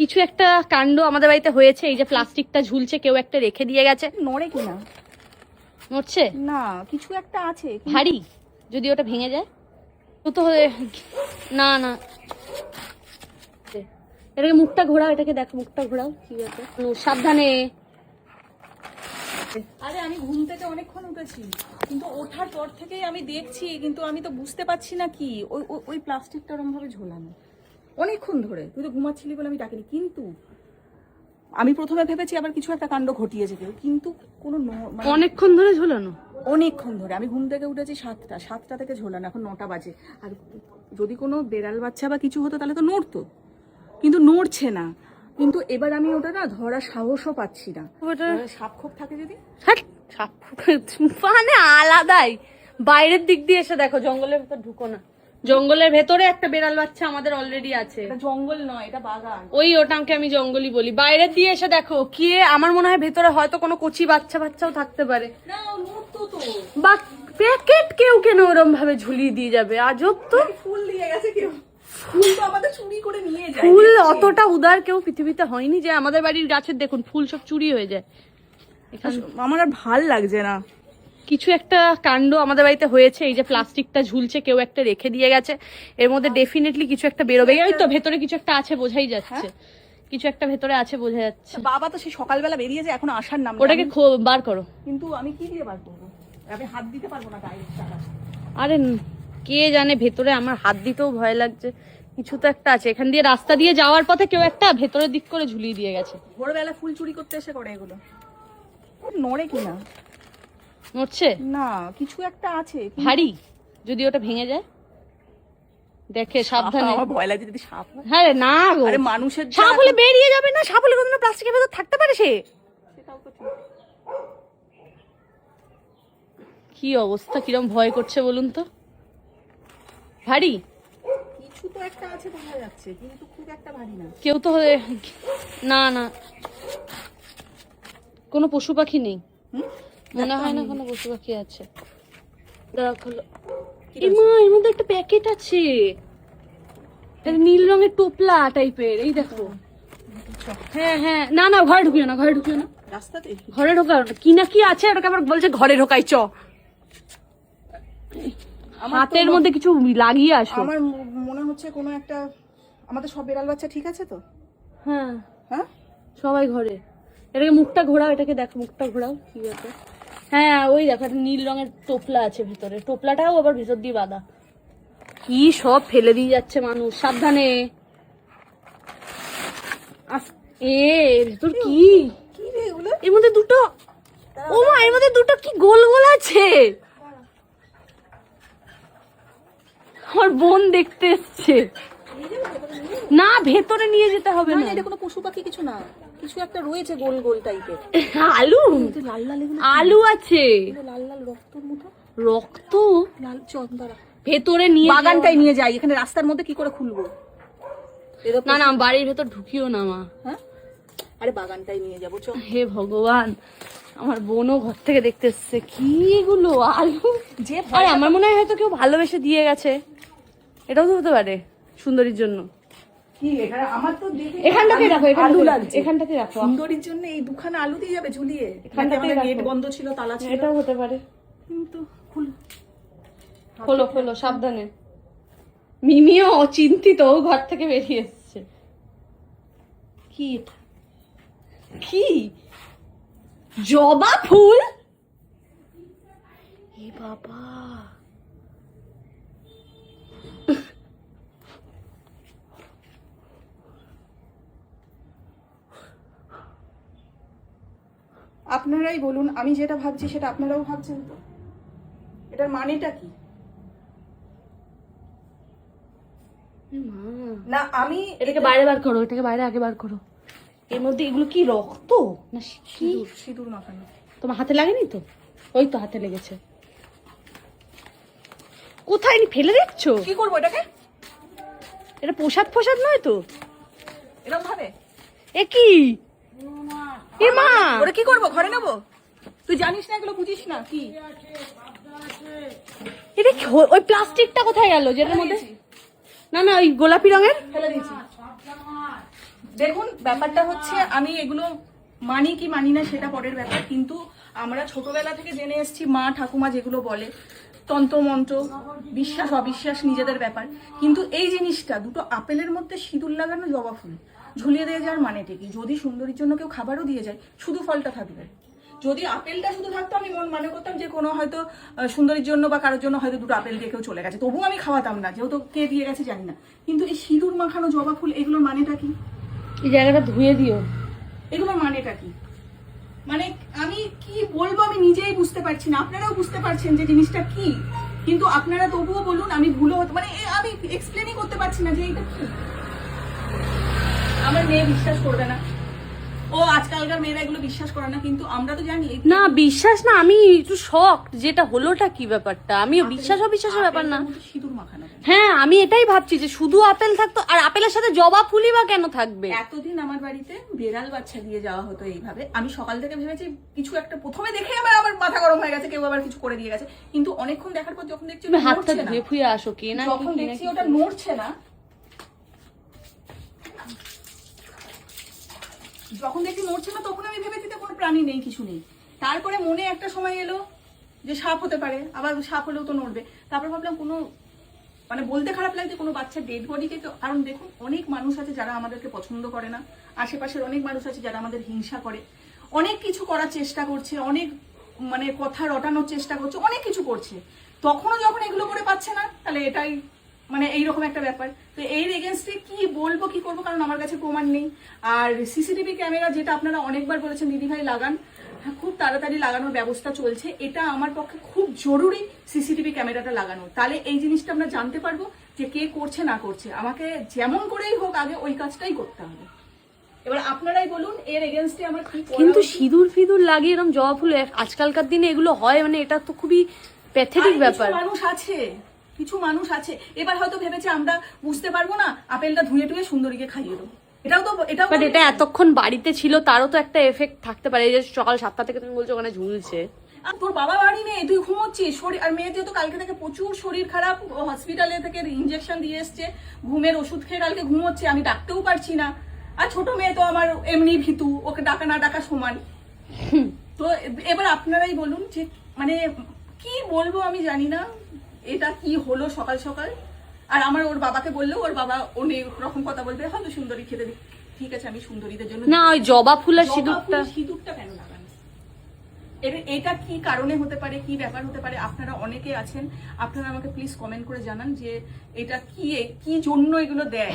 কিছু একটা কাণ্ড আমাদের বাড়িতে হয়েছে। এই যে প্লাস্টিকটা ঝুলছে, কেউ একটা রেখে দিয়ে গেছে। নড়ে কিনা? নড়ছে না, কিছু একটা আছে ভারী, যদি ওটা ভেঙে যায় তো না না, এটাকে মুখটা ঘোরাও, এটাকে দেখো, মুখটা ঘোরাও, ঠিক আছে, সাবধানে। আরে আমি ঘুম থেকে অনেকক্ষণ উঠেছি, কিন্তু ওঠার পর থেকেই আমি দেখছি, কিন্তু আমি তো বুঝতে পারছি না কি ওই ওই প্লাস্টিকটা ওরকম ভাবে ঝোলানো অনেকক্ষণ ধরে। তুই তো ঘুমাচ্ছিলি বলে আমি ডাকিনি, কিন্তু আমি প্রথমে ভেবেছি আবার কিছু একটা কাণ্ড ঘটিয়েছে কেউ, কিন্তু কোনো অনেকক্ষণ ধরে ঝোলানো, অনেকক্ষণ ধরে। আমি ঘুম থেকে উঠেছি 7টা থেকে ঝোলানো, এখন 9টা বাজে। আর যদি কোনো বেড়াল বাচ্চা বা কিছু হতো তাহলে তো নড়তো, কিন্তু নড়ছে না। কিন্তু এবার আমি ওটা না ধরার সাহসও পাচ্ছি না। ওটা সাপ খোপ থাকে যদি, সাপ মানে আলাদাই। বাইরের দিক দিয়ে এসে দেখো, জঙ্গলের ভেতর ঢুকো না। জঙ্গলের ভেতরে একটা বেড়াল বাচ্চা আমাদের অলরেডি আছে। এটা জঙ্গল নয়, এটা বাগান। ওটাকে আমি জঙ্গলই বলি। বাইরের দিয়ে এসে দেখো কি, আমার মনে হয় ভেতরে হয়তো কোনো কচি বাচ্চাও থাকতে পারে। না, নড়তো তো। বা প্যাকেট কেউ কেন ওরম ভাবে ঝুলিয়ে দিয়ে যাবে, আজব তো। ফুল দিয়ে গেছে কেউ, ফুল তো আমাদের চুরি করে নিয়ে যায়। ফুল অতটা উদার কেউ পৃথিবীতে হয়নি যে আমাদের বাড়ির গাছের দেখুন ফুল সব চুরি হয়ে যায়। আমার আর ভাল লাগছে না। কিছু একটা কাণ্ড আমাদের বাড়িতে হয়েছে। এই যে প্লাস্টিকটা ঝুলছে, কেউ একটা রেখে দিয়ে গেছে। এর মধ্যে ডেফিনেটলি কিছু একটা বেরোবে। এই তো ভেতরে কিছু একটা আছে, বোঝাই যাচ্ছে। কিছু একটা ভেতরে আছে, বোঝা যাচ্ছে। বাবা তো সেই সকালবেলা বেরিয়েছে, এখন আসার নাম। ওটাকে বার করো। কিন্তু আমি কি দিয়ে বার করবো? আমি হাত দিতে পারবো না ডাইরেক্ট। আরে কে জানে, ভেতরে আমার হাত দিতেও ভয় লাগছে। কিছু তো একটা আছে। এখান দিয়ে রাস্তা দিয়ে যাওয়ার পথে কেউ একটা ভেতরের দিক করে ঝুলিয়ে দিয়ে গেছে। ভোরবেলা ফুল চুরি করতে এসে করে এগুলো। নড়ে কিনা? নড়ছে না, কিছু একটা আছে ভারী, যদি ওটা ভেঙে যায় দেখে সাবধানে। আমার ভয় লাগছে যদি সাপ হয়। হ্যাঁ রে, না গো, আরে মানুষের সাপ হলে বেরিয়ে যাবে না। সাপ হলে কোনো প্লাস্টিকের ভেতর থাকতে পারে সে। সেটাও তো ঠিক। কি অবস্থা, কিরম ভয় করছে বলুন তো। ভারী কিছু তো একটা আছে বোঝা যাচ্ছে, কিন্তু খুব একটা ভারী না। কেউ তো না না, কোনো পশু পাখি নেই মনে হয় না। কোনো পশু পাখি আছে? এর মধ্যে একটা প্যাকেট আছে, নীল রঙের টোপলা টাইপের। এই দেখো। হ্যাঁ হ্যাঁ, না না, ঘরে ঢুকিও না, ঘরে ঢুকিও না, রাস্তাতে ঘরে ঢোকাও না। কি না কি আছে, ওটাকে আবার বলছে ঘরে ঢোকাই চ। হাতের মধ্যে কিছু লাগিয়ে আসো। আমার মনে হচ্ছে কোনো একটা, আমাদের সব বেড়াল বাচ্চা ঠিক আছে তো? হ্যাঁ হ্যাঁ, সবাই ঘরে। এটাকে মুখটা ঘোরাও, এটাকে দেখো, মুখটা ঘোরাও, ঠিক আছে। হ্যাঁ, ওই দেখো একটা নীল রঙের টোপলা আছে ভিতরে। টোপলাটাও আবার ভিতর দিয়ে বাঁধা। কি সব ফেলে দিয়ে যাচ্ছে মানুষ, সাবধানে। ভেতর কি? এর মধ্যে দুটো, ও মা, এর মধ্যে দুটো কি গোল গোল আছে। আমার বোন দেখতে এসছে। না, ভেতরে নিয়ে যেতে হবে না। এটা কোনো পশু পাখি কিছু না, কিছু একটা রয়েছে গোল গোল টাইপের। আলু, লাল লাল এগুলো আলু আছে, লাল লাল রক্তর মতো। রক্ত লাল চন্দরা। ভেতরে নিয়ে বাগানটাই নিয়ে যাই, এখানে রাস্তার মধ্যে কি করে খুলবো? না না, বাড়ির ভেতর ঢুকিও না মা। হ্যাঁ, আরে বাগানটাই নিয়ে যাবো চল। হে ভগবান, আমার বোনও ঘর থেকে দেখতে এসছে। কি এগুলো আলু যে, আরে আমার মনে হয় হয়তো কেউ ভালোবেসে দিয়ে গেছে। এটাও তো হতে পারে, সুন্দরীর জন্য। কি এখানে আমার তো দেখে এখানটাতে রাখো, আলু লাগছে। এখানটাতে রাখো। সুন্দরীর জন্য এই দুখানা আলু দিয়ে যাবে ঝুলিয়ে? এখানটাতে গেট বন্ধ ছিল, তালা ছিল। এটাও হতে পারে। কিন্তু খোলো খোলো, সাবধানে। মিমিও চিন্তিত, ও ঘর থেকে বেরিয়ে এসছে। কি এটা? কি জবা ফুল? এ বাবা, আপনারাই বলুন, আমি যেটা ভাবছি সেটা আপনারাও ভাবছেন তো? এটার মানেটা কি? না, আমি এটাকে বাইরে বার করো, এটাকে বাইরে আগে বার করো। এর মধ্যে এগুলো কি রক্ত না সিঁদুর, সিঁদুর মাখানো। তোমার হাতে লাগেনি তো? ওই তো হাতে লেগেছে। কোথায় ফেলে দিচ্ছ? কি করবো এটাকে? এটা প্রসাদ ফসাদ নয় তো এরকম ভাবে? এ কি? এ মা, ওরা কি করবো? ঘরে নেবো? তুই জানিস না এগুলো, বুঝিস না কি? এটা ওই প্লাস্টিকটা কোথায় গেল যেটার মধ্যে? না না, ওই গোলাপি রঙের ফেলে দিয়েছি। দেখুন ব্যাপারটা হচ্ছে, আমি এগুলো মানি কি মানি না সেটা পরের ব্যাপার, কিন্তু আমরা ছোটবেলা থেকে জেনে এসেছি মা ঠাকুমা যেগুলো বলে তন্ত্রমন্ত্র, বিশ্বাস অবিশ্বাস নিজেদের ব্যাপার, কিন্তু এই জিনিসটা দুটো আপেলের মধ্যে সিঁদুর লাগানো জবা ফুল ঝুলিয়ে দিয়ে যাওয়ার মানেটা কি? যদি সুন্দরীর জন্য কেউ খাবারও দিয়ে যায়, শুধু ফলটা থাকবে। যদি আপেলটা শুধু থাকতো, আমি মনে করতাম যে কোনো হয়তো সুন্দরীর জন্য বা কারোর জন্য হয়তো দুটো আপেল দিয়ে কেউ চলে গেছে, তবুও আমি খাওয়াতাম না, যেহেতু কে দিয়ে গেছে জানি না। কিন্তু এই সিঁদুর মাখানো জবা ফুল, এগুলোর মানেটা কি? এই জায়গাটা ধুয়ে দিও। এগুলোর মানেটা কি? মানে আমি কি বলবো, আমি নিজেই বুঝতে পারছি না, আপনারাও বুঝতে পারছেন যে জিনিসটা কি, কিন্তু আপনারা তবুও বলুন, আমি ভুলও হতে, মানে আমি এক্সপ্লেনই করতে পারছি না যে এটা কি। আমার মেয়ে বিশ্বাস করবে না, ও আজকালকার মেয়েরা এগুলো বিশ্বাস করে না, কিন্তু আমরা তো জানি না বিশ্বাস না, আমি একটু শক যেটা হলোটা কি ব্যাপারটা, আমিও বিশ্বাস অবিশ্বাসের ব্যাপার না। সিঁদুর মাখানো। হ্যাঁ আমি এটাই ভাবছি যে শুধু আপেল থাকতো, আর আপেলের সাথে জবা ফুলই বা কেন থাকবে? এতদিন আমার বাড়িতে বেড়াল বাচ্চা দিয়ে যাওয়া হতো এইভাবে, আমি সকাল থেকে ভেবেছি কিছু একটা, প্রথমে দেখে আমার মাথা গরম হয়ে গেছে, কেউ আবার কিছু করে দিয়ে গেছে, কিন্তু অনেকক্ষণ দেখার পর যখন দেখছি তুমি ওটা হাতটা নড়ছে না, ধুয়ে ফুয়ে আসো কি না, যখন দেখছি ওটা নড়ছে না, যখন দেখি নড়ছে না, তখন আমি ভেবেছি যে কোনো প্রাণী নেই, কিছু নেই। তারপরে মনে একটা সময় এলো যে সাপ হতে পারে, আবার সাপ হলেও তো নড়বে। তারপর ভাবলাম কোনো, মানে বলতে খারাপ লাগছে, কোনো বাচ্চার ডেড বডিকে তো, কারণ দেখুন অনেক মানুষ আছে যারা আমাদেরকে পছন্দ করে না, আশেপাশের অনেক মানুষ আছে যারা আমাদের হিংসা করে, অনেক কিছু করার চেষ্টা করছে, অনেক মানে কথা রটানোর চেষ্টা করছে, অনেক কিছু করছে, তখনও যখন এগুলো করে পাচ্ছে না, তাহলে এটাই মানে এইরকম একটা ব্যাপার। তো এর এগেনস্টে কি বলবো কি করবো, কারণ আমার কাছে প্রমাণ নেই। আর সিসিটিভি ক্যামেরা যেটা আপনারা অনেকবার বলেছেন দিদিভাই লাগান, হ্যাঁ খুব তাড়াতাড়ি লাগানোর ব্যবস্থা চলছে, এটা আমার পক্ষে খুব জরুরি সিসিটিভি ক্যামেরাটা লাগানো, তাহলে এই জিনিসটা আমরা জানতে পারবো যে কে করছে না করছে। আমাকে যেমন করেই হোক আগে ওই কাজটাই করতে হবে। এবার আপনারাই বলুন এর এগেনস্টে আমার কি করা কিন্তু উচিত? সিঁদুর ফিঁদুর লাগিয়ে এরকম জবা ফুল আজকালকার দিনে এগুলো হয়, মানে এটা তো খুবই প্যাথেটিক আর ব্যাপার। কিছু মানুষ আছে এবার হয়তো ভেবেছে আমরা বুঝতে পারবো না, আপেলটা ধুয়ে টুয়ে সুন্দরীকে খাইয়ে দেবো, এটাও বাট এটা এতক্ষণ বাড়িতে ছিল, তারও তো একটা এফেক্ট থাকতে পারে, এই যে সকাল 7টা থেকে তুমি বলছো ওখানে ঝুলছে। আর তোর বাবা বাড়ি নেই, তুই ঘুমোচ্ছিস, শরীর, আর মেয়ে যেহেতু কালকে থেকে প্রচুর শরীর খারাপ, হসপিটালে থেকে ইনজেকশন দিয়ে এসছে, ঘুমের ওষুধ খেয়ে কালকে ঘুমোচ্ছে, আমি ডাকতেও পারছি না, আর ছোট মেয়ে তো আমার এমনি ভীতু, ওকে ডাকা না ডাকা সমান। তো এবার আপনারাই বলুন যে মানে কি বলবো আমি জানি না, এটা কি হলো সকাল সকাল। আর আমার ওর বাবাকে বললেও ওর বাবা অনেক রকম কথা বলবে, হয়তো সুন্দরী খেতে দিই, ঠিক আছে আমি সুন্দরীদের জন্য না ওই জবা ফুল আর সিঁদুরটা কেন লাগানো, এটা কি কারণে হতে পারে, কি ব্যাপার হতে পারে? আপনারা অনেকে আছেন, আপনারা আমাকে প্লিজ কমেন্ট করে জানান যে এটা কি জন্য এগুলো দেয়।